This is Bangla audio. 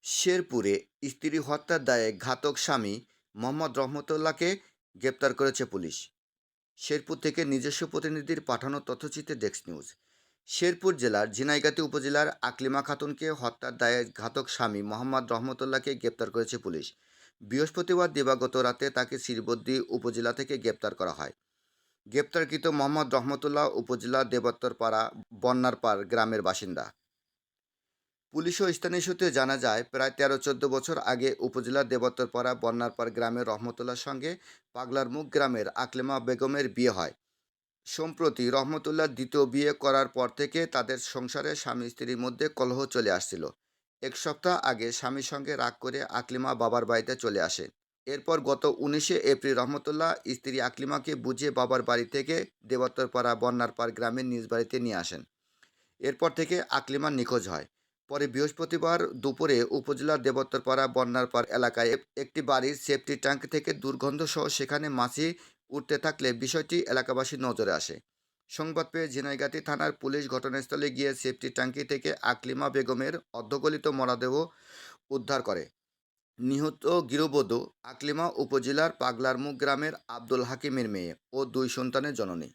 শেরপুরে স্ত্রী হত্যার দায়ে ঘাতক স্বামী মোহাম্মদ রহমতুল্লাহকে গ্রেপ্তার করেছে পুলিশ। শেরপুর থেকে নিজস্ব প্রতিনিধির পাঠানো তথ্যচিত্রে ডেস্ক নিউজ। শেরপুর জেলার ঝিনাইগাতী উপজেলার আকলিমা খাতুনকে হত্যার দায়ে ঘাতক স্বামী মোহাম্মদ রহমতুল্লাহকে গ্রেপ্তার করেছে পুলিশ। বৃহস্পতিবার দিবাগত রাতে তাকে শ্রীবদ্দী উপজেলা থেকে গ্রেপ্তার করা হয়। গ্রেপ্তারকৃত মোহাম্মদ রহমতুল্লাহ উপজেলা দেবত্তরপাড়া বন্যারপাড় গ্রামের বাসিন্দা। পুলিশ ও স্থানীয় সূত্রে জানা যায়, প্রায় ১৩-১৪ বছর আগে উপজেলার দেবত্তরপাড়া বন্যারপাড় গ্রামের রহমতুল্লাহর সঙ্গে পাগলার মুখ গ্রামের আকলেমা বেগমের বিয়ে হয়। সম্প্রতি রহমতুল্লাহ দ্বিতীয় বিয়ে করার পর থেকে তাদের সংসারে স্বামী স্ত্রীর মধ্যে কলহ চলে আসছিল। এক সপ্তাহ আগে স্বামীর সঙ্গে রাগ করে আকলিমা বাবার বাড়িতে চলে আসে। এরপর গত ১৯শে এপ্রিল রহমতুল্লাহ স্ত্রী আকলিমাকে বুঝিয়ে বাবার বাড়ি থেকে দেবত্তরপাড়া বন্যারপাড় গ্রামের নিজ বাড়িতে নিয়ে আসেন। এরপর থেকে আকলিমা নিখোঁজ হয়। পরে বৃহস্পতিবার দুপুরে উপজেলার দেবত্তরপাড়া বন্যারপাড় এলাকায় একটি বাড়ির সেফটি ট্যাঙ্ক থেকে দুর্গন্ধসহ সেখানে মাছি উঠতে থাকলে বিষয়টি এলাকাবাসীর নজরে আসে। সংবাদ পেয়ে ঝিনাইগাতী থানার পুলিশ ঘটনাস্থলে গিয়ে সেফটি ট্যাঙ্কি থেকে আকলিমা বেগমের অর্ধগলিত মরদেহ উদ্ধার করে। নিহত গৃহবধূ আকলিমা উপজেলার পাগলারমুখ গ্রামের আব্দুল হাকিমের মেয়ে ও দুই সন্তানের জননী।